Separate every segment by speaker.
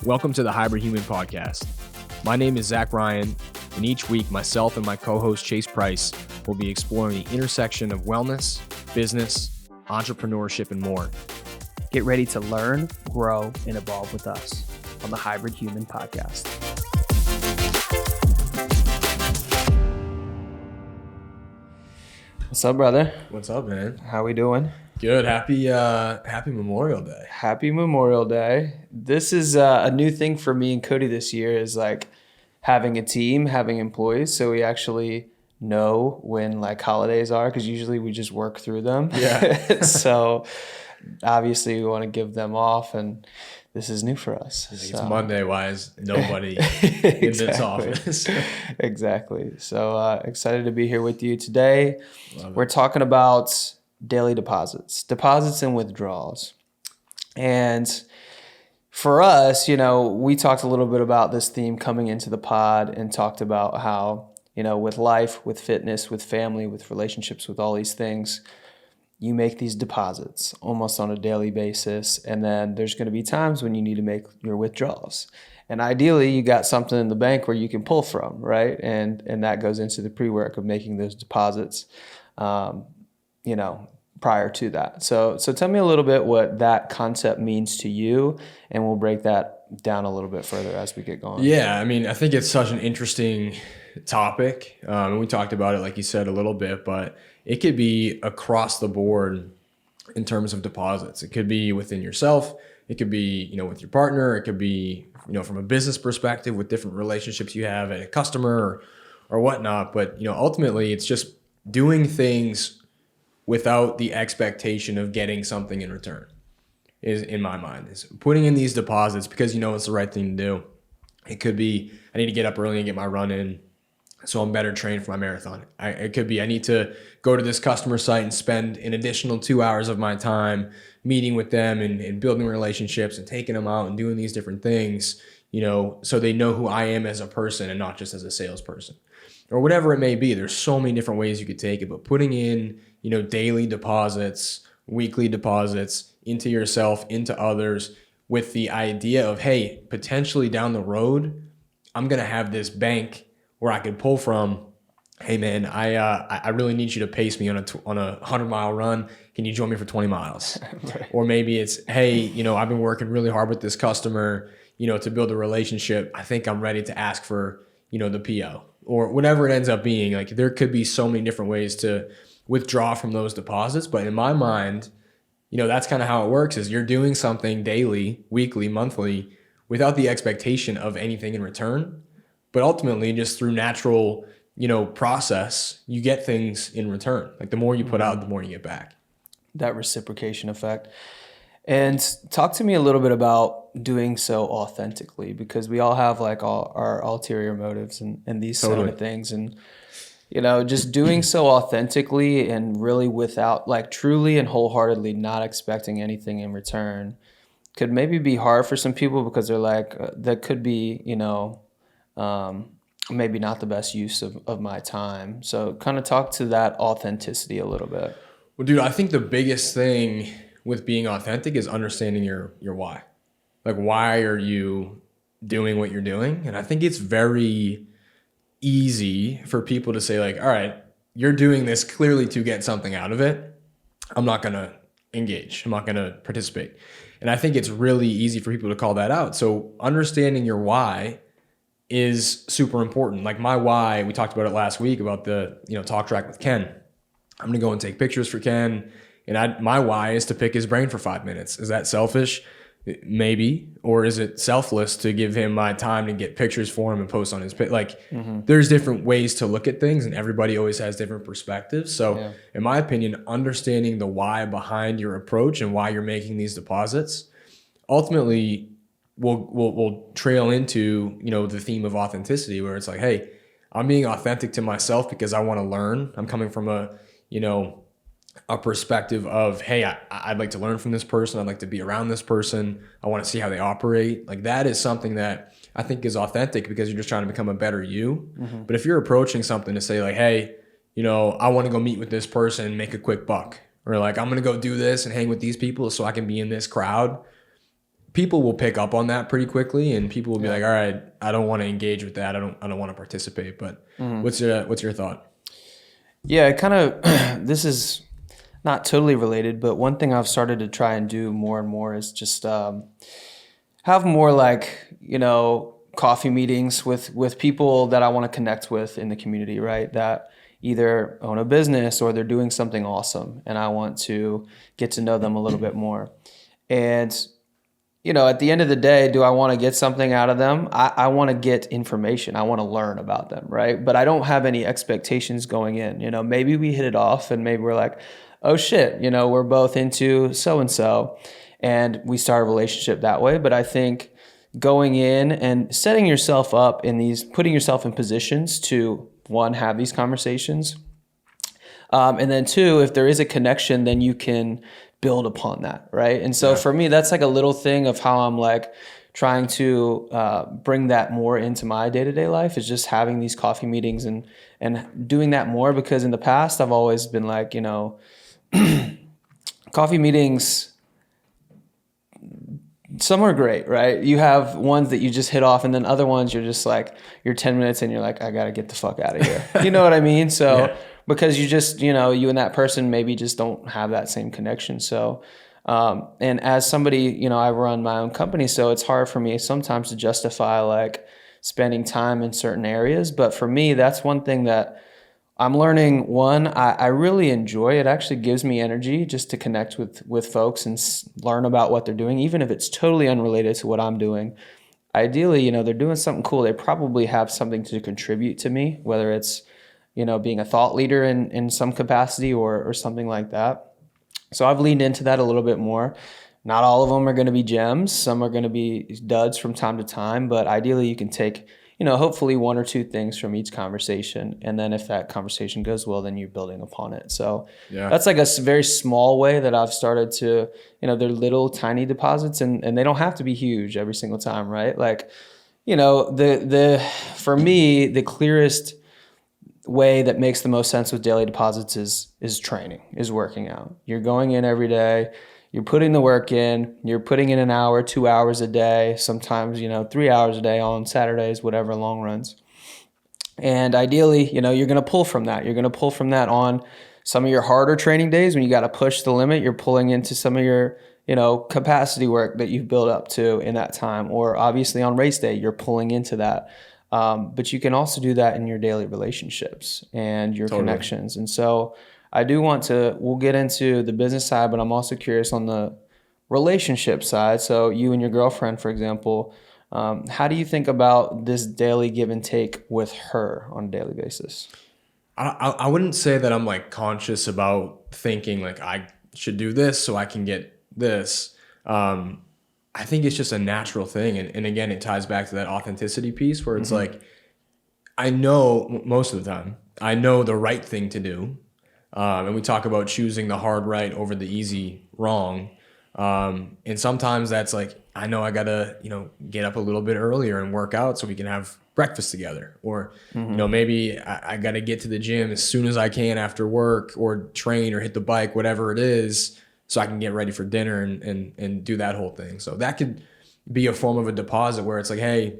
Speaker 1: Welcome to the Hybrid Human Podcast. My name is Zach Ryan, and each week myself and my co-host Chase Price will be exploring the intersection of wellness, business, entrepreneurship, and more.
Speaker 2: Get ready to learn, grow, and evolve with us on the Hybrid Human Podcast. What's up, brother?
Speaker 1: What's up, man?
Speaker 2: How we doing?
Speaker 1: Good. Happy Memorial Day.
Speaker 2: Happy Memorial Day. This is a new thing for me and Cody this year, is like having a team, having employees. So we actually know when like holidays are, because usually we just work through them.
Speaker 1: Yeah.
Speaker 2: So obviously we want to give them off, and this is new for us.
Speaker 1: It's Monday. Why is nobody in this office?
Speaker 2: Exactly. So excited to be here with you today. We're talking about daily deposits and withdrawals. And for us, we talked a little bit about this theme coming into the pod and talked about how, with life, with fitness, with family, with relationships, with all these things, you make these deposits almost on a daily basis. And then there's going to be times when you need to make your withdrawals. And ideally, you got something in the bank where you can pull from, right? And that goes into the pre-work of making those deposits, prior to that. So tell me a little bit what that concept means to you, and we'll break that down a little bit further as we get going.
Speaker 1: Yeah, I think it's such an interesting topic. And we talked about it, like you said, a little bit, but it could be across the board in terms of deposits. It could be within yourself. It could be, with your partner. It could be, from a business perspective with different relationships you have at a customer or whatnot. But, ultimately it's just doing things without the expectation of getting something in return, is in my mind, is putting in these deposits because it's the right thing to do. It could be, I need to get up early and get my run in so I'm better trained for my marathon. It could be, I need to go to this customer site and spend an additional 2 hours of my time meeting with them and building relationships and taking them out and doing these different things, so they know who I am as a person and not just as a salesperson or whatever it may be. There's so many different ways you could take it, but putting in, daily deposits, weekly deposits into yourself, into others, with the idea of, hey, potentially down the road, I'm going to have this bank where I could pull from. Hey man, I really need you to pace me on a 100-mile run. Can you join me for 20 miles? Right. Or maybe it's, hey, I've been working really hard with this customer, to build a relationship. I think I'm ready to ask for, the PO or whatever it ends up being. Like, there could be so many different ways to withdraw from those deposits. But in my mind, that's kind of how it works, is you're doing something daily, weekly, monthly, without the expectation of anything in return. But ultimately, just through natural, process, you get things in return. Like, the more you put out, the more you get back. That
Speaker 2: reciprocation effect. And talk to me a little bit about doing so authentically, because we all have like all our ulterior motives and these sort of things. And, just doing so authentically and really without, like, truly and wholeheartedly not expecting anything in return could maybe be hard for some people, because they're like, that could be, maybe not the best use of my time. So kind of talk to that authenticity a little bit.
Speaker 1: Well, dude, I think the biggest thing with being authentic is understanding your why. Like, why are you doing what you're doing? And I think it's very easy for people to say, like, all right, you're doing this clearly to get something out of it. I'm not going to engage. I'm not going to participate. And I think it's really easy for people to call that out. So understanding your why is super important. Like, my why, we talked about it last week about the, talk track with Ken. I'm going to go and take pictures for Ken. And my why is to pick his brain for 5 minutes. Is that selfish? Maybe. Or is it selfless to give him my time to get pictures for him and post on his page? Like, there's different ways to look at things, and everybody always has different perspectives. So in my opinion, understanding the why behind your approach and why you're making these deposits ultimately will trail into, the theme of authenticity, where it's like, hey, I'm being authentic to myself because I want to learn. I'm coming from a perspective of, hey, I'd like to learn from this person. I'd like to be around this person. I want to see how they operate. Like, that is something that I think is authentic, because you're just trying to become a better you. But if you're approaching something to say, like, hey, I want to go meet with this person and make a quick buck, or like, I'm going to go do this and hang with these people so I can be in this crowd, people will pick up on that pretty quickly, and people will be like, all right, I don't want to engage with that. I don't want to participate. But what's your thought?
Speaker 2: Yeah, it kind of, this is not totally related, but one thing I've started to try and do more and more is just have more like, coffee meetings with people that I want to connect with in the community, right? That either own a business or they're doing something awesome, and I want to get to know them a little bit more. And at the end of the day, do I want to get something out of them? I want to get information. I want to learn about them, right? But I don't have any expectations going in. Maybe we hit it off and maybe we're like, oh shit, we're both into so-and-so, and we start a relationship that way. But I think going in and setting yourself up putting yourself in positions to, one, have these conversations. And then two, if there is a connection, then you can build upon that, right? And so for me, that's like a little thing of how I'm like trying to bring that more into my day-to-day life, is just having these coffee meetings and doing that more. Because in the past, I've always been like, coffee meetings, some are great, right? You have ones that you just hit off, and then other ones you're just like, you're 10 minutes and you're like, I got to get the fuck out of here. You know what I mean? So because you just, you and that person maybe just don't have that same connection. So, and as somebody, I run my own company, so it's hard for me sometimes to justify like spending time in certain areas. But for me, that's one thing that I'm learning. One, I really enjoy. It actually gives me energy just to connect with folks and learn about what they're doing, even if it's totally unrelated to what I'm doing. Ideally, they're doing something cool. They probably have something to contribute to me, whether it's, being a thought leader in some capacity or something like that. So I've leaned into that a little bit more. Not all of them are going to be gems. Some are going to be duds from time to time, but ideally you can take, hopefully one or two things from each conversation. And then if that conversation goes well, then you're building upon it. So that's like a very small way that I've started to, they're little tiny deposits, and they don't have to be huge every single time, right? Like, for me, the clearest way that makes the most sense with daily deposits is training, is working out. You're going in every day, you're putting the work in, you're putting in an hour, 2 hours a day, sometimes, 3 hours a day on Saturdays, whatever, long runs. And ideally, you're going to pull from that. You're going to pull from that on some of your harder training days when you got to push the limit. You're pulling into some of your, capacity work that you've built up to in that time. Or obviously on race day, you're pulling into that. But you can also do that in your daily relationships and your connections. And so I do we'll get into the business side, but I'm also curious on the relationship side. So you and your girlfriend, for example, how do you think about this daily give and take with her on a daily basis?
Speaker 1: I wouldn't say that I'm like conscious about thinking like I should do this so I can get this. I think it's just a natural thing. And again, it ties back to that authenticity piece where it's like, I know most of the time, I know the right thing to do. And we talk about choosing the hard right over the easy wrong. And sometimes that's like, I know I gotta, get up a little bit earlier and work out so we can have breakfast together. Or, maybe I gotta get to the gym as soon as I can after work, or train or hit the bike, whatever it is, so I can get ready for dinner and do that whole thing. So that could be a form of a deposit where it's like, hey,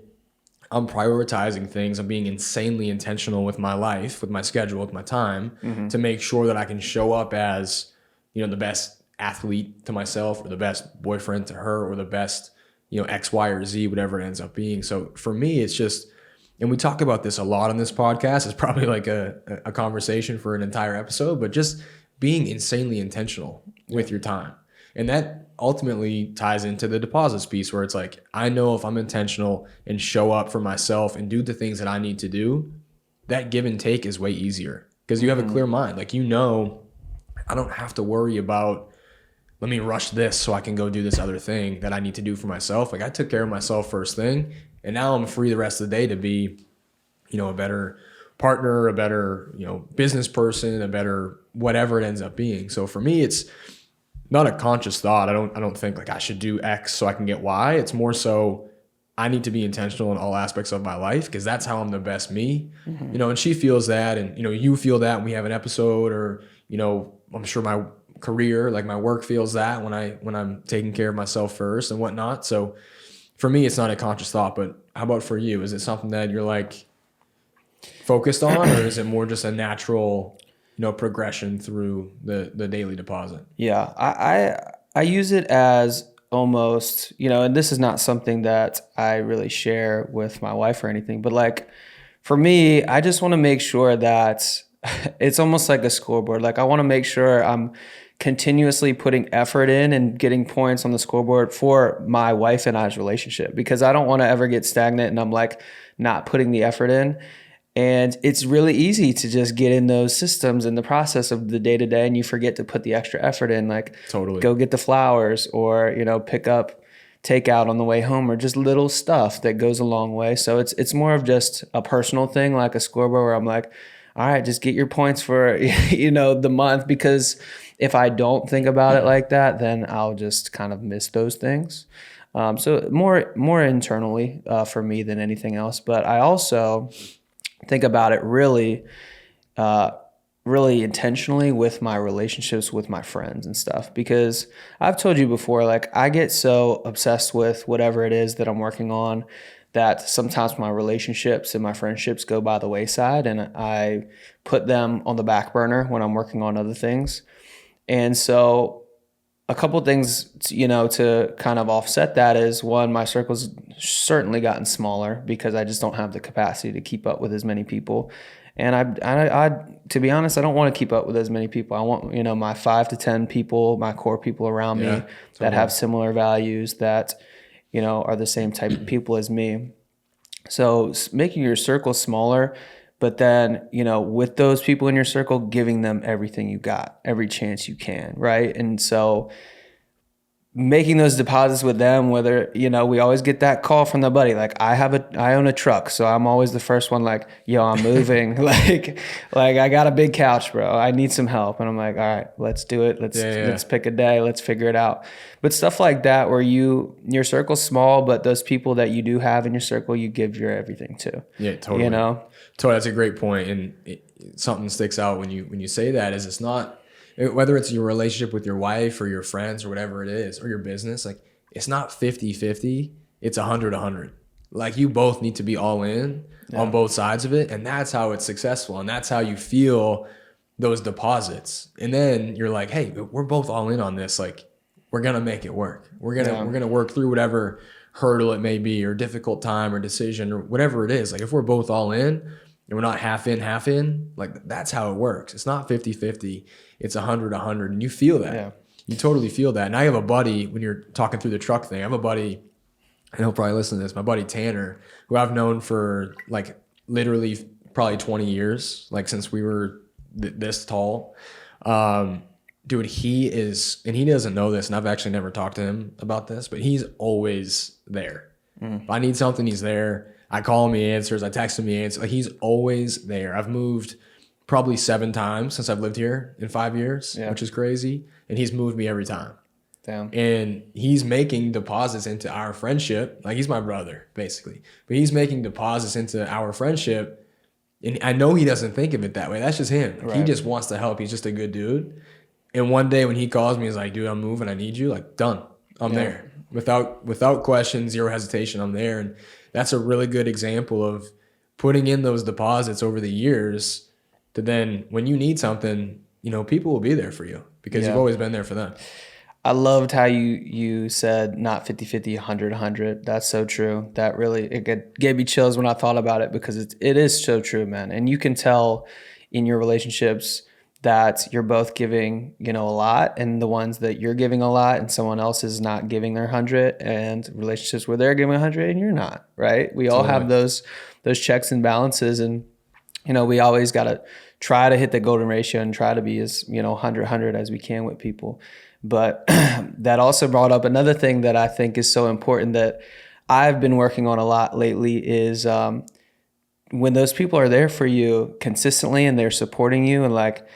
Speaker 1: I'm prioritizing things. I'm being insanely intentional with my life, with my schedule, with my time, to make sure that I can show up as, the best athlete to myself, or the best boyfriend to her, or the best, X, Y, or Z, whatever it ends up being. So for me, it's just, and we talk about this a lot on this podcast. It's probably like a conversation for an entire episode, but just being insanely intentional with your time. And that ultimately ties into the deposits piece where it's like, I know if I'm intentional and show up for myself and do the things that I need to do, that give and take is way easier because you have a clear mind. Like, I don't have to worry about, let me rush this so I can go do this other thing that I need to do for myself. Like, I took care of myself first thing, and now I'm free the rest of the day to be, a better partner, a better, business person, a better whatever it ends up being. So for me, it's not a conscious thought. I don't think like I should do X so I can get Y. It's more so I need to be intentional in all aspects of my life because that's how I'm the best me. And she feels that, and you feel that when we have an episode, or I'm sure my career, like my work feels that when I'm taking care of myself first and whatnot. So for me, it's not a conscious thought, but how about for you? Is it something that you're like focused on, or is it more just a natural, progression through the daily deposit?
Speaker 2: Yeah, I use it as almost, and this is not something that I really share with my wife or anything, but like for me, I just want to make sure that it's almost like a scoreboard. Like I want to make sure I'm continuously putting effort in and getting points on the scoreboard for my wife and I's relationship, because I don't want to ever get stagnant and I'm like not putting the effort in. And it's really easy to just get in those systems in the process of the day to day, and you forget to put the extra effort in, like
Speaker 1: Totally.
Speaker 2: go get the flowers, or pick up takeout on the way home, or just little stuff that goes a long way. So it's more of just a personal thing, like a scoreboard where I'm like, all right, just get your points for the month, because if I don't think about it like that, then I'll just kind of miss those things. So more internally for me than anything else. But I also think about it really intentionally with my relationships with my friends and stuff, because I've told you before, like I get so obsessed with whatever it is that I'm working on that sometimes my relationships and my friendships go by the wayside, and I put them on the back burner when I'm working on other things. And so a couple things, to kind of offset that is, one, my circle's certainly gotten smaller because I just don't have the capacity to keep up with as many people. And I to be honest, I don't want to keep up with as many people. I want, my 5 to 10 people, my core people around me that have similar values, that, are the same type of people as me. So making your circle smaller, but then, with those people in your circle, giving them everything you got, every chance you can, right? And so making those deposits with them, whether, we always get that call from the buddy, like I own a truck, so I'm always the first one, like, yo, I'm moving. like I got a big couch, bro, I need some help. And I'm like, all right, let's do it. Let's pick a day. Let's figure it out. But stuff like that, where your circle's small, but those people that you do have in your circle, you give your everything to.
Speaker 1: Yeah, totally. Totally. That's a great point. And something sticks out when you say that is, it's not, whether it's your relationship with your wife or your friends or whatever it is, or your business, like it's not 50-50, it's 100-100. Like you both need to be all in on both sides of it. And that's how it's successful. And that's how you feel those deposits. And then you're like, hey, we're both all in on this. Like we're going to make it work. We're going to work through whatever hurdle it may be, or difficult time or decision or whatever it is. Like if we're both all in, and we're not half in, like that's how it works. It's not 50-50. It's 100-100. And you feel that. Yeah. You totally feel that. And I have a buddy, when you're talking through the truck thing, I have a buddy, and he'll probably listen to this, my buddy Tanner, who I've known for like literally probably 20 years, like since we were this tall. Dude, he is, and he doesn't know this, and I've actually never talked to him about this, but he's always there. If I need something, he's there. I call him, he answers. I text him, he answers. Like he's always there. I've moved probably 7 times since I've lived here in 5 years, which is crazy. And he's moved me every time. Damn. And he's making deposits into our friendship. Like he's my brother, basically. But he's making deposits into our friendship. And I know he doesn't think of it that way. That's just him. Right. He just wants to help. He's just a good dude. And one day when he calls me, he's like, dude, I'm moving. I need you. Like, done. I'm there. Without question, zero hesitation, I'm there. And that's a really good example of putting in those deposits over the years to then, when you need something, people will be there for you because you've always been there for them.
Speaker 2: I loved how you said not 50-50, 100-100. That's so true. That really, it gave me chills when I thought about it, because it is so true, man. And you can tell in your relationships that you're both giving, a lot, and the ones that you're giving a lot and someone else is not giving their 100, and relationships where they're giving 100 and you're not, right? We all have those checks and balances, and, we always got to try to hit the golden ratio and try to be as, 100 as we can with people. But that also brought up another thing that I think is so important that I've been working on a lot lately is when those people are there for you consistently and they're supporting you, and like,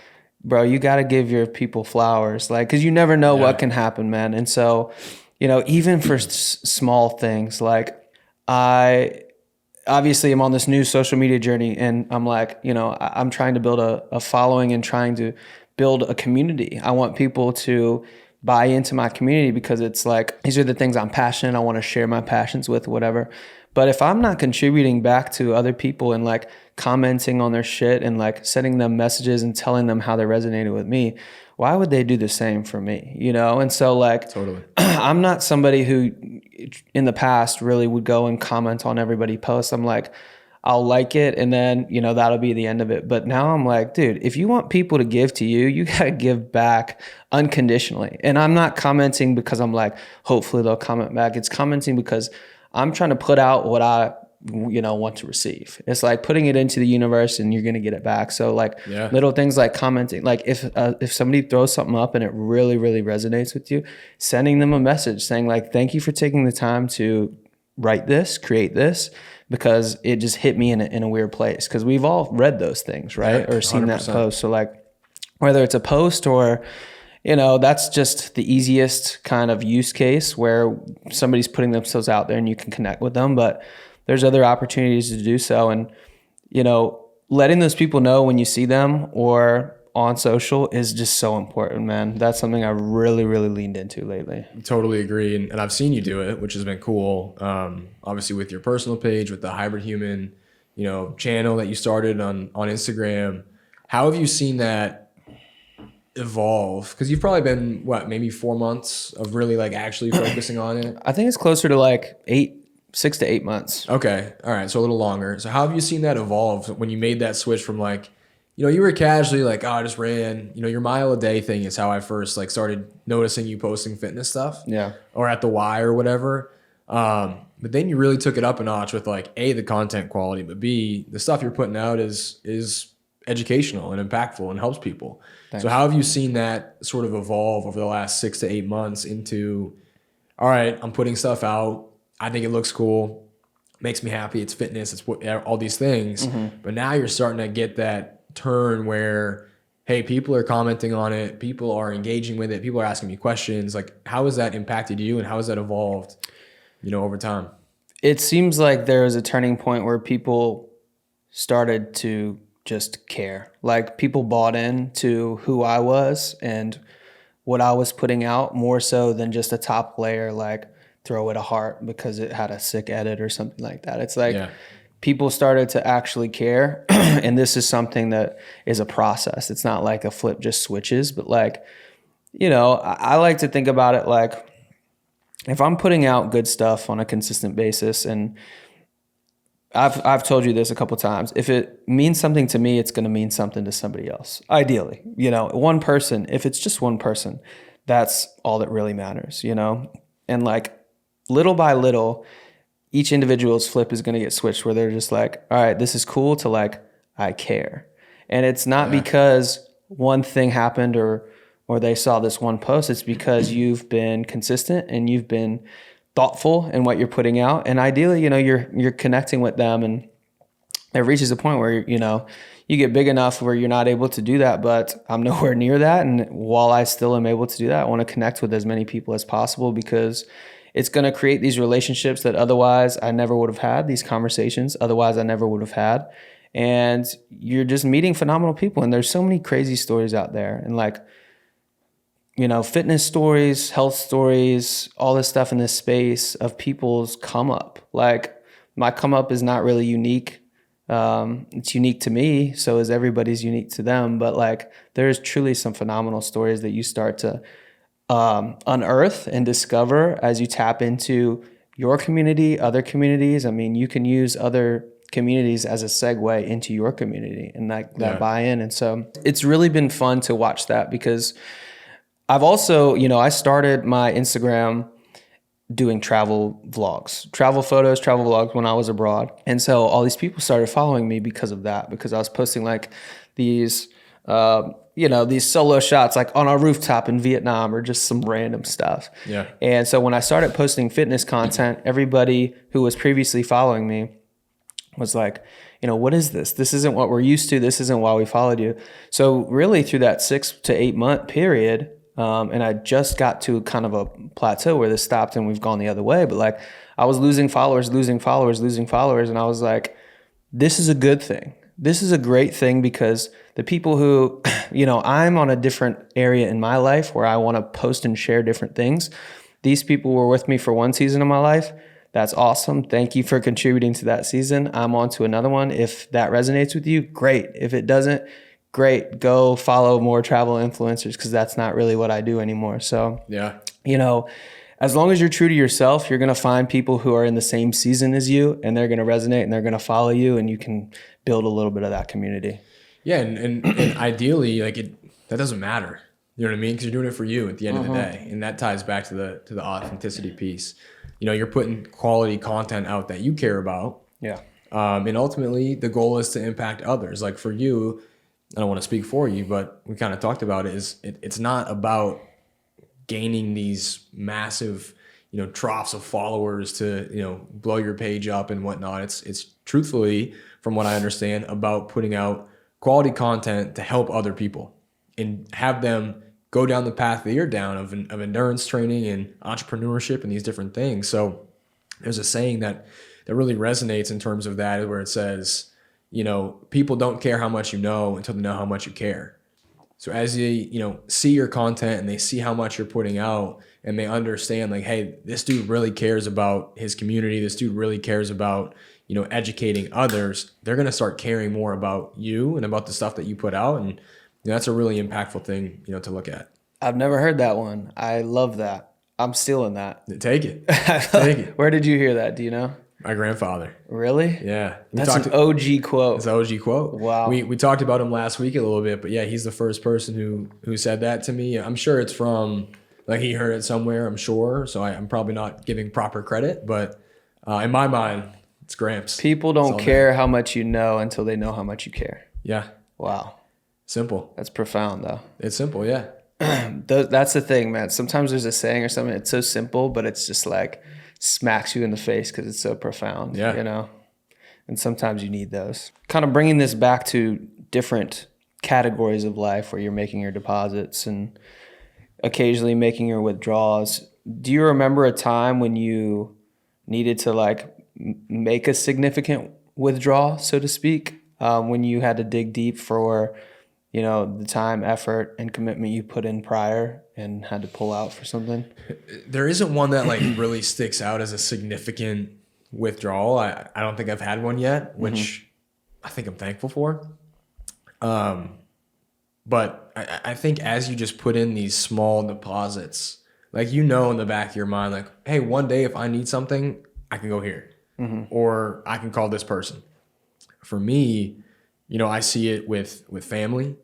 Speaker 2: bro, you got to give your people flowers, like, because you never know what can happen, man. And so, even for small things, like obviously I'm on this new social media journey, and I'm like, I'm trying to build a following and trying to build a community. I want people to buy into my community because it's like, these are the things I'm passionate. I want to share my passions with, whatever. But if I'm not contributing back to other people and like commenting on their shit and like sending them messages and telling them how they resonated with me, why would they do the same for me? You know? And so like,
Speaker 1: Totally.
Speaker 2: I'm not somebody who in the past really would go and comment on everybody posts. I'm like, I'll like it and then, you know, that'll be the end of it. But now I'm like, dude, if you want people to give to you, you got to give back unconditionally. And I'm not commenting because I'm like, hopefully they'll comment back. It's commenting because I'm trying to put out what I, you know, want to receive. It's like putting it into the universe and you're going to get it back. So like little things like commenting, like if somebody throws something up and it really, really resonates with you, sending them a message saying like, thank you for taking the time to write this, create this, because it just hit me in a weird place. Because we've all read those things, right?
Speaker 1: Yeah,
Speaker 2: or seen
Speaker 1: 100%.
Speaker 2: that post. So like whether it's a post or, you know, that's just the easiest kind of use case where somebody's putting themselves out there and you can connect with them. But there's other opportunities to do so. And, you know, letting those people know when you see them or on social is just so important, man. That's something I really, really leaned into lately.
Speaker 1: Totally agree. And I've seen you do it, which has been cool. Obviously with your personal page, with the Hybrid Human, you know, channel that you started on Instagram. How have you seen that evolve? Because you've probably been, maybe 4 months of really like actually focusing on it?
Speaker 2: I think it's closer to like 6 to 8 months.
Speaker 1: Okay. All right. So a little longer. So how have you seen that evolve when you made that switch from like, you know, you were casually like, oh, I just ran, you know, your mile a day thing is how I first like started noticing you posting fitness stuff.
Speaker 2: Yeah.
Speaker 1: Or at the Y or whatever. But then you really took it up a notch with like A, the content quality, but B, the stuff you're putting out is educational and impactful and helps people. Thanks. So how have you seen that sort of evolve over the last 6 to 8 months into, all right, I'm putting stuff out. I think it looks cool, makes me happy. It's fitness. It's what, all these things. Mm-hmm. But now you're starting to get that turn where, hey, people are commenting on it. People are engaging with it. People are asking me questions. Like, how has that impacted you and how has that evolved, you know, over time?
Speaker 2: It seems like there was a turning point where people started to just care. Like people bought into who I was and what I was putting out more so than just a top layer, like throw it a heart because it had a sick edit or something like that. It's like people started to actually care. And this is something that is a process. It's not like a flip just switches, but like, you know, I like to think about it like if I'm putting out good stuff on a consistent basis, and I've told you this a couple times, if it means something to me, it's going to mean something to somebody else. Ideally, you know, one person, if it's just one person, that's all that really matters, you know? And like little by little, each individual's flip is going to get switched where they're just like, all right, this is cool to like, I care. And it's not because one thing happened or they saw this one post. It's because you've been consistent and you've been thoughtful in what you're putting out. And ideally, you know, you're connecting with them, and it reaches a point where, you know, you get big enough where you're not able to do that, but I'm nowhere near that. And while I still am able to do that, I want to connect with as many people as possible because it's going to create these relationships that otherwise I never would have had, these conversations otherwise I never would have had. And you're just meeting phenomenal people. And there's so many crazy stories out there. And like, you know, fitness stories, health stories, all this stuff in this space of people's come up. Like my come up is not really unique. It's unique to me. So is everybody's unique to them. But like there's truly some phenomenal stories that you start to unearth and discover as you tap into your community, other communities. I mean, you can use other communities as a segue into your community and that buy-in. And so it's really been fun to watch that because I've also, you know, I started my Instagram doing travel vlogs, travel photos, travel vlogs when I was abroad. And so all these people started following me because of that, because I was posting like these, you know, these solo shots like on our rooftop in Vietnam or just some random stuff. Yeah. And so when I started posting fitness content, everybody who was previously following me was like, you know, what is this? This isn't what we're used to. This isn't why we followed you. So really through that 6 to 8 month period, and I just got to kind of a plateau where this stopped and we've gone the other way. But like I was losing followers. And I was like, this is a good thing this is a great thing because the people who, I'm on a different area in my life where I want to post and share different things. These people were with me for one season of my life. That's awesome. Thank you for contributing to that season. I'm on to another one. If that resonates with you, great. If it doesn't, great. Go follow more travel influencers because that's not really what I do anymore. So,
Speaker 1: Yeah.
Speaker 2: As long as you're true to yourself, you're going to find people who are in the same season as you, and they're going to resonate and they're going to follow you, and you can build a little bit of that community.
Speaker 1: Yeah. And ideally, that doesn't matter. You know what I mean? Because you're doing it for you at the end of the day. And that ties back to the authenticity piece. You're putting quality content out that you care about.
Speaker 2: Yeah.
Speaker 1: And ultimately, the goal is to impact others. Like for you, I don't want to speak for you, but we kind of talked about it, it's not about gaining these massive, troughs of followers to, blow your page up and whatnot. It's truthfully, from what I understand, about putting out quality content to help other people and have them go down the path that you're down of endurance training and entrepreneurship and these different things. So there's a saying that really resonates in terms of that, where it says, people don't care how much you know until they know how much you care. So as they, see your content and they see how much you're putting out and they understand like, hey, this dude really cares about his community. This dude really cares about, educating others. They're going to start caring more about you and about the stuff that you put out. And that's a really impactful thing, to look at.
Speaker 2: I've never heard that one. I love that. I'm stealing that.
Speaker 1: Take it. Take it.
Speaker 2: Where did you hear that? Do you know?
Speaker 1: My grandfather.
Speaker 2: Really?
Speaker 1: Yeah.
Speaker 2: That's an OG quote.
Speaker 1: It's an OG quote.
Speaker 2: Wow.
Speaker 1: We talked about him last week a little bit, but yeah, he's the first person who said that to me. I'm sure it's from, he heard it somewhere, I'm sure. So I'm probably not giving proper credit, but in my mind, it's Gramps.
Speaker 2: People don't care how much you know until they know how much you care.
Speaker 1: Yeah.
Speaker 2: Wow.
Speaker 1: Simple.
Speaker 2: That's profound, though.
Speaker 1: It's simple, yeah.
Speaker 2: That's the thing, man. Sometimes there's a saying or something, it's so simple, but it's just smacks you in the face because it's so profound, and sometimes you need those. Kind of bringing this back to different categories of life where you're making your deposits and occasionally making your withdrawals. Do you remember a time when you needed to make a significant withdrawal, so to speak, when you had to dig deep for the time, effort, and commitment you put in prior and had to pull out for something?
Speaker 1: There isn't one that really sticks out as a significant withdrawal. I don't think I've had one yet, which I think I'm thankful for. But I think as you just put in these small deposits, in the back of your mind, hey, one day if I need something, I can go here or I can call this person. For me, I see it with family.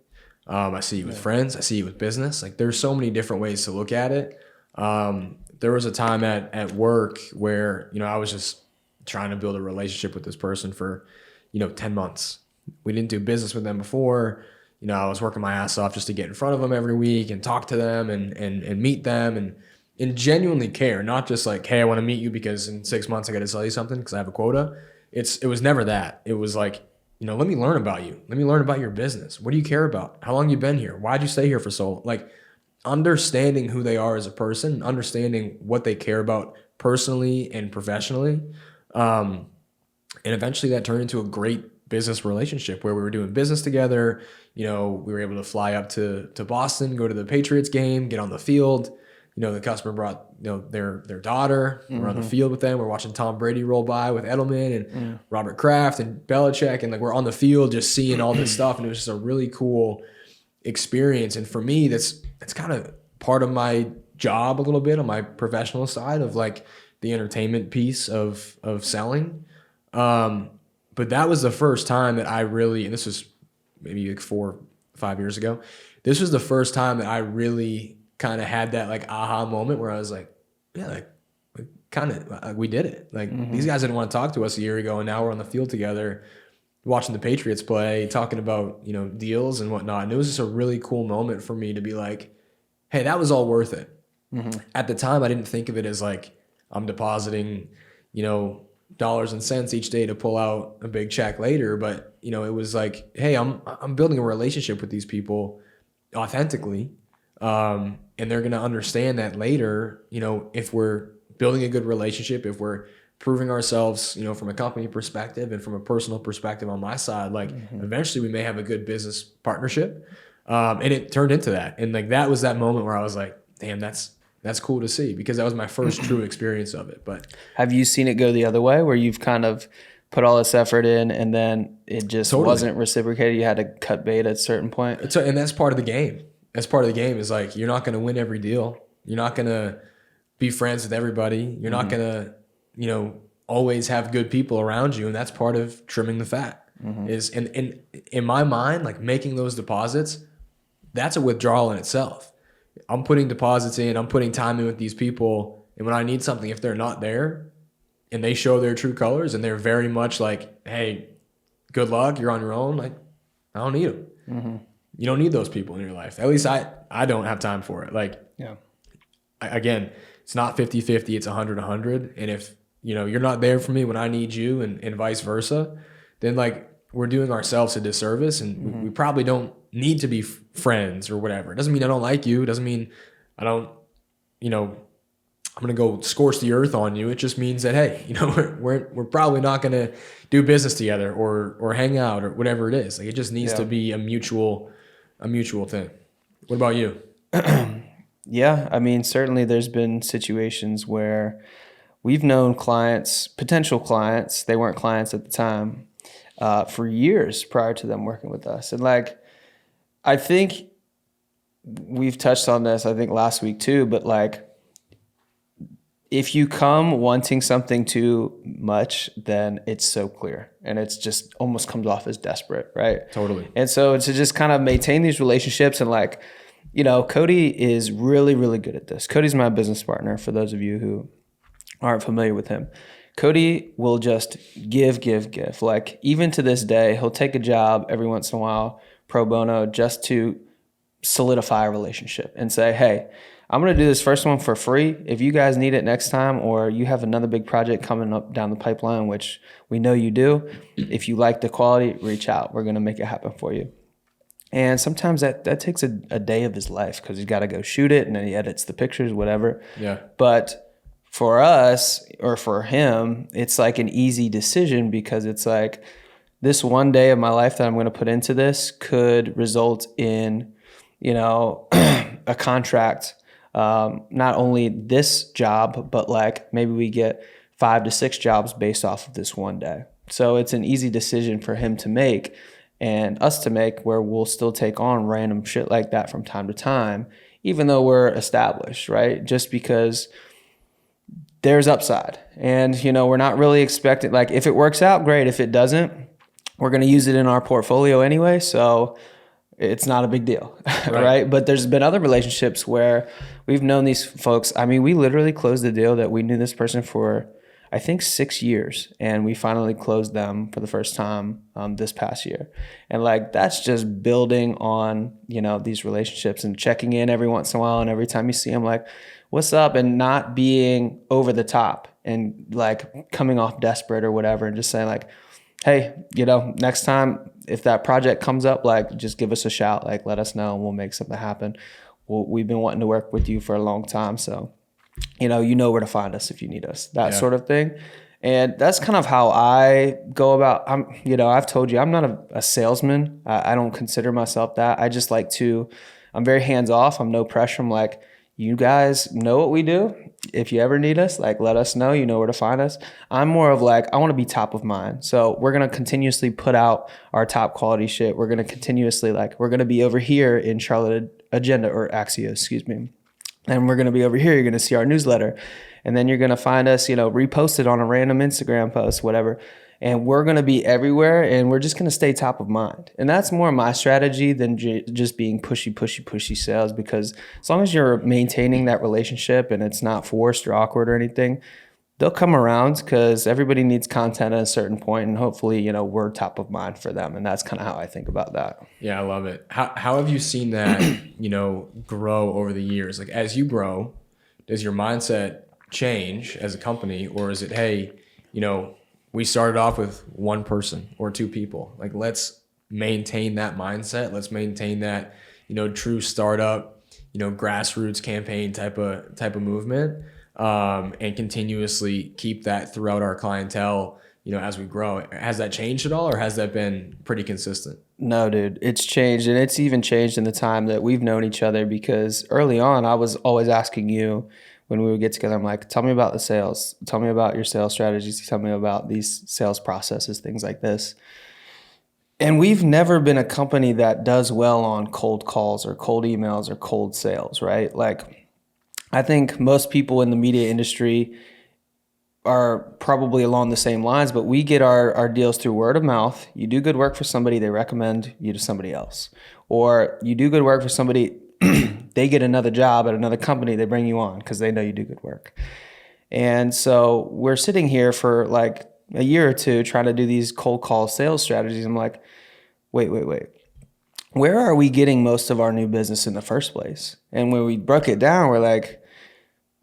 Speaker 1: I see it with friends. I see it with business. There's so many different ways to look at it. There was a time at work where, I was just trying to build a relationship with this person for, 10 months. We didn't do business with them before. I was working my ass off just to get in front of them every week and talk to them and meet them and genuinely care. Not just hey, I want to meet you because in 6 months I got to sell you something because I have a quota. It was never that. It was let me learn about you. Let me learn about your business. What do you care about? How long you been here? Why'd you stay here for so long? Understanding who they are as a person, understanding what they care about personally and professionally. And eventually that turned into a great business relationship where we were doing business together. We were able to fly up to Boston, go to the Patriots game, get on the field. The customer brought, their daughter. We're on the field with them. We're watching Tom Brady roll by with Edelman and Robert Kraft and Belichick. And we're on the field just seeing all this stuff. And it was just a really cool experience. And for me, that's kind of part of my job a little bit on my professional side of the entertainment piece of selling. But that was the first time that I really, and this was maybe 4 or 5 years ago. This was the first time that I really kind of had that aha moment where I was we did it. These guys didn't want to talk to us a year ago, and now we're on the field together watching the Patriots play, talking about, deals and whatnot. And it was just a really cool moment for me to be hey, that was all worth it. At the time, I didn't think of it as I'm depositing, dollars and cents each day to pull out a big check later. But, it was hey, I'm building a relationship with these people authentically. And they're going to understand that later, if we're building a good relationship, if we're proving ourselves, from a company perspective and from a personal perspective on my side, like eventually we may have a good business partnership. And it turned into that. And like, that was that moment where I was like, damn, that's cool to see, because that was my first true experience of it. But
Speaker 2: have you seen it go the other way where you've kind of put all this effort in and then it just wasn't reciprocated? You had to cut bait at a certain point.
Speaker 1: And that's part of the game. That's part of the game, is like, you're not going to win every deal. You're not going to be friends with everybody. You're not going to, always have good people around you. And that's part of trimming the fat is, and in my mind, like making those deposits, that's a withdrawal in itself. I'm putting deposits in, I'm putting time in with these people. And when I need something, if they're not there and they show their true colors and they're very much like, hey, good luck, you're on your own, like, I don't need them. You don't need those people in your life. At least I don't have time for it. Like, again, it's not 50-50, it's 100-100. And if, you're not there for me when I need you and vice versa, then like we're doing ourselves a disservice, and we probably don't need to be friends or whatever. It doesn't mean I don't like you. It doesn't mean I don't, I'm going to go scorch the earth on you. It just means that, hey, we're probably not going to do business together or hang out or whatever it is. Like, it just needs to be a mutual thing. What about you?
Speaker 2: Yeah. I mean, certainly there's been situations where we've known clients, potential clients, they weren't clients at the time, for years prior to them working with us. And like, I think we've touched on this, I think last week too, but like, if you come wanting something too much, then it's so clear and it's just almost comes off as desperate, right?
Speaker 1: Totally.
Speaker 2: And so to just kind of maintain these relationships and like, Cody is really, really good at this. Cody's my business partner, for those of you who aren't familiar with him. Cody will just give. Like, even to this day, he'll take a job every once in a while, pro bono, just to solidify a relationship and say, hey, I'm going to do this first one for free. If you guys need it next time, or you have another big project coming up down the pipeline, which we know you do, if you like the quality, reach out. We're going to make it happen for you. And sometimes that takes a day of his life, because he's got to go shoot it and then he edits the pictures, whatever.
Speaker 1: Yeah.
Speaker 2: But for us, or for him, it's like an easy decision, because it's like, this one day of my life that I'm going to put into this could result in, a contract. Not only this job, but like maybe we get 5 to 6 jobs based off of this one day. So it's an easy decision for him to make and us to make, where we'll still take on random shit like that from time to time, even though we're established, right? Just because there's upside. And, we're not really expecting, like, if it works out, great. If it doesn't, we're going to use it in our portfolio anyway. So it's not a big deal, right? But there's been other relationships where we've known these folks. I mean, we literally closed the deal that we knew this person for, I think, 6 years. And we finally closed them for the first time this past year. And like, that's just building on, these relationships and checking in every once in a while. And every time you see them, like, what's up? And not being over the top and like coming off desperate or whatever, and just saying like, hey, next time if that project comes up, like, just give us a shout, like, let us know and we'll make something happen. We've been wanting to work with you for a long time. So, you know where to find us if you need us, that sort of thing. And that's kind of how I go about, I've told you, I'm not a salesman. I don't consider myself that. I just like I'm very hands off. I'm no pressure. I'm like, you guys know what we do. If you ever need us, like, let us know. You know where to find us. I'm more of like, I want to be top of mind. So we're going to continuously put out our top quality shit. We're going to continuously, like, we're going to be over here in Charlotte Agenda, or Axios, excuse me. And we're going to be over here. You're going to see our newsletter. And then you're going to find us, reposted on a random Instagram post, whatever. And we're going to be everywhere, and we're just going to stay top of mind. And that's more my strategy than just being pushy sales, because as long as you're maintaining that relationship and it's not forced or awkward or anything, they'll come around, because everybody needs content at a certain point, and hopefully, we're top of mind for them. And that's kind of how I think about that.
Speaker 1: Yeah, I love it. How have you seen that, grow over the years? Like, as you grow, does your mindset change as a company, or is it, hey, we started off with one person or 2 people. Like, let's maintain that mindset. Let's maintain that, true startup, grassroots campaign type of movement. and continuously keep that throughout our clientele, as we grow. Has that changed at all, or has that been pretty consistent?
Speaker 2: No, dude, it's changed. And it's even changed in the time that we've known each other, because early on, I was always asking you when we would get together, I'm like, tell me about the sales. Tell me about your sales strategies. Tell me about these sales processes, things like this. And we've never been a company that does well on cold calls or cold emails or cold sales, right? Like, I think most people in the media industry are probably along the same lines, but we get our deals through word of mouth. You do good work for somebody, they recommend you to somebody else. Or you do good work for somebody, they get another job at another company, they bring you on because they know you do good work. And so we're sitting here for like a year or two trying to do these cold call sales strategies. I'm like, wait. Where are we getting most of our new business in the first place? And when we broke it down, we're like,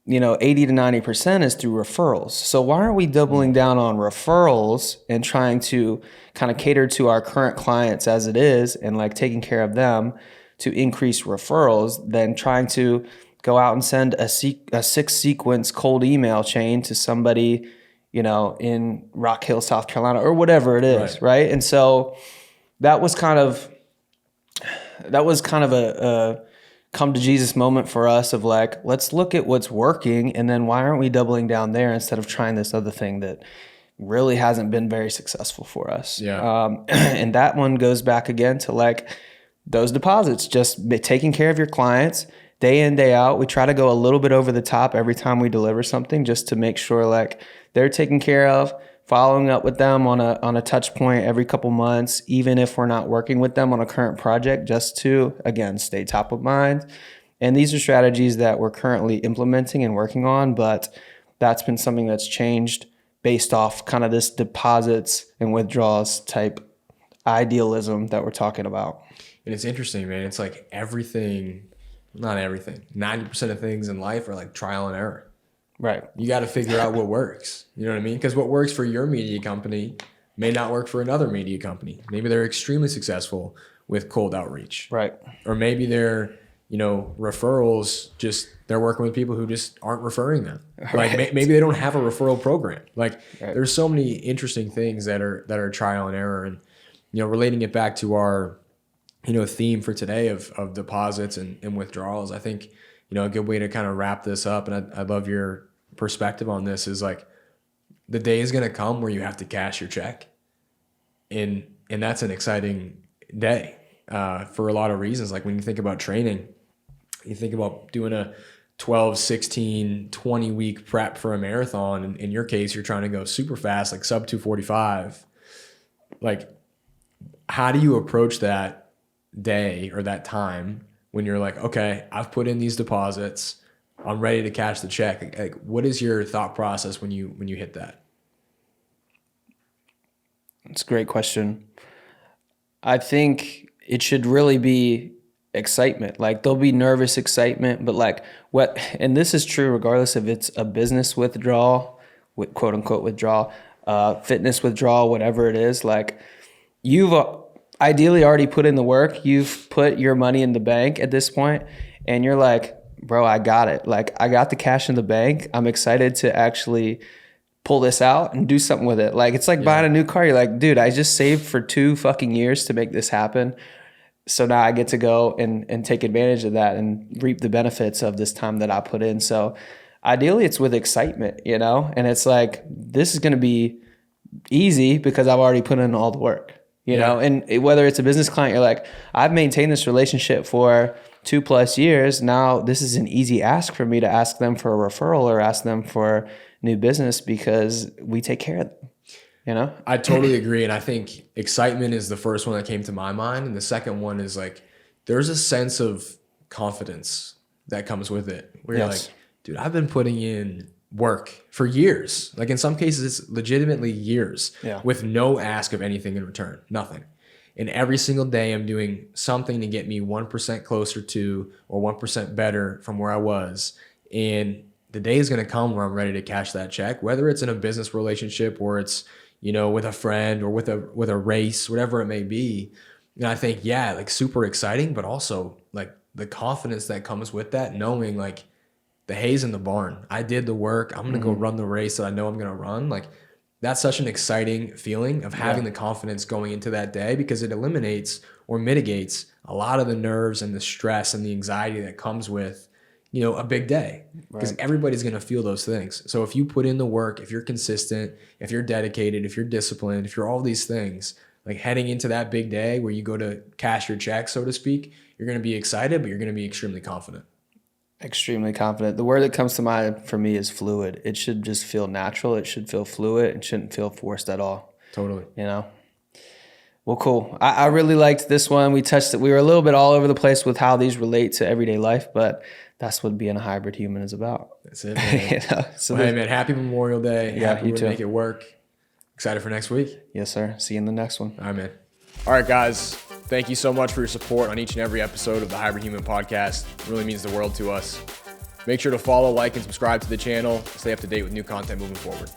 Speaker 2: 80 to 90% is through referrals. So why aren't we doubling down on referrals and trying to kind of cater to our current clients as it is and like taking care of them to increase referrals than trying to go out and send a 6-sequence cold email chain to somebody, in Rock Hill, South Carolina, or whatever it is, right? And so that was kind of a come to Jesus moment for us of like, let's look at what's working, and then why aren't we doubling down there instead of trying this other thing that really hasn't been very successful for us?
Speaker 1: Yeah.
Speaker 2: And that one goes back again to like those deposits, just taking care of your clients day in, day out. We try to go a little bit over the top every time we deliver something just to make sure like they're taken care of, following up with them on a touch point every couple months, even if we're not working with them on a current project, just to, again, stay top of mind. And these are strategies that we're currently implementing and working on, but that's been something that's changed based off kind of this deposits and withdrawals type idealism that we're talking about.
Speaker 1: And it's interesting, man. It's like not everything, 90% of things in life are like trial and error.
Speaker 2: Right.
Speaker 1: You got to figure out what works. You know what I mean? Because what works for your media company may not work for another media company. Maybe they're extremely successful with cold outreach.
Speaker 2: Right.
Speaker 1: Or maybe they're, referrals, just they're working with people who just aren't referring them. Right. Like maybe they don't have a referral program. Like there's so many interesting things that are trial and error. And, relating it back to our, theme for today of deposits and withdrawals, I think, a good way to kind of wrap this up, and I'd love your perspective on this, is like the day is going to come where you have to cash your check. And that's an exciting day for a lot of reasons. Like when you think about training, you think about doing a 12, 16, 20 week prep for a marathon. And in your case, you're trying to go super fast, like sub 245. Like, how do you approach that day or that time when you're like, okay, I've put in these deposits, I'm ready to cash the check? Like, what is your thought process when you hit that?
Speaker 2: It's a great question. I think it should really be excitement. Like there'll be nervous excitement, but like and this is true regardless if it's a business withdrawal, with quote unquote withdrawal, fitness withdrawal, whatever it is, like you've ideally already put in the work. You've put your money in the bank at this point, and you're like, bro, I got it. Like I got the cash in the bank. I'm excited to actually pull this out and do something with it. Like it's like buying a new car. You're like, dude, I just saved for 2 fucking years to make this happen. So now I get to go and take advantage of that and reap the benefits of this time that I put in. So ideally it's with excitement, and it's like, this is going to be easy because I've already put in all the work. And whether it's a business client, you're like, I've maintained this relationship for 2+ years. Now this is an easy ask for me to ask them for a referral or ask them for new business because we take care of them,
Speaker 1: I totally agree. And I think excitement is the first one that came to my mind. And the second one is like, there's a sense of confidence that comes with it where you're like, dude, I've been putting in work for years. Like in some cases, it's legitimately years with no ask of anything in return, nothing. And every single day I'm doing something to get me 1% closer to or 1% better from where I was. And the day is going to come where I'm ready to cash that check, whether it's in a business relationship or it's, with a friend or with a race, whatever it may be. And I think, like super exciting, but also like the confidence that comes with that, knowing like the hay's in the barn. I did the work. I'm going to go run the race that I know I'm going to run. Like, that's such an exciting feeling of having the confidence going into that day, because it eliminates or mitigates a lot of the nerves and the stress and the anxiety that comes with, a big day, because everybody's going to feel those things. So if you put in the work, if you're consistent, if you're dedicated, if you're disciplined, if you're all these things, like heading into that big day where you go to cash your check, so to speak, you're going to be excited, but you're going to be extremely confident. Extremely
Speaker 2: confident. The word that comes to mind for me is fluid. It should just feel natural. It should feel fluid. It shouldn't feel forced at all.
Speaker 1: Totally.
Speaker 2: Well, cool. I really liked this one. We touched it. We were a little bit all over the place with how these relate to everyday life, but that's what being a hybrid human is about.
Speaker 1: That's it, man.
Speaker 2: So
Speaker 1: hey, man, happy Memorial Day.
Speaker 2: Yeah,
Speaker 1: happy
Speaker 2: you too.
Speaker 1: Make it work. Excited for next week?
Speaker 2: Yes, sir. See you in the next one.
Speaker 1: All right, man. All right, guys. Thank you so much for your support on each and every episode of the Hybrid Human Podcast. It really means the world to us. Make sure to follow, like, and subscribe to the channel to stay up to date with new content moving forward.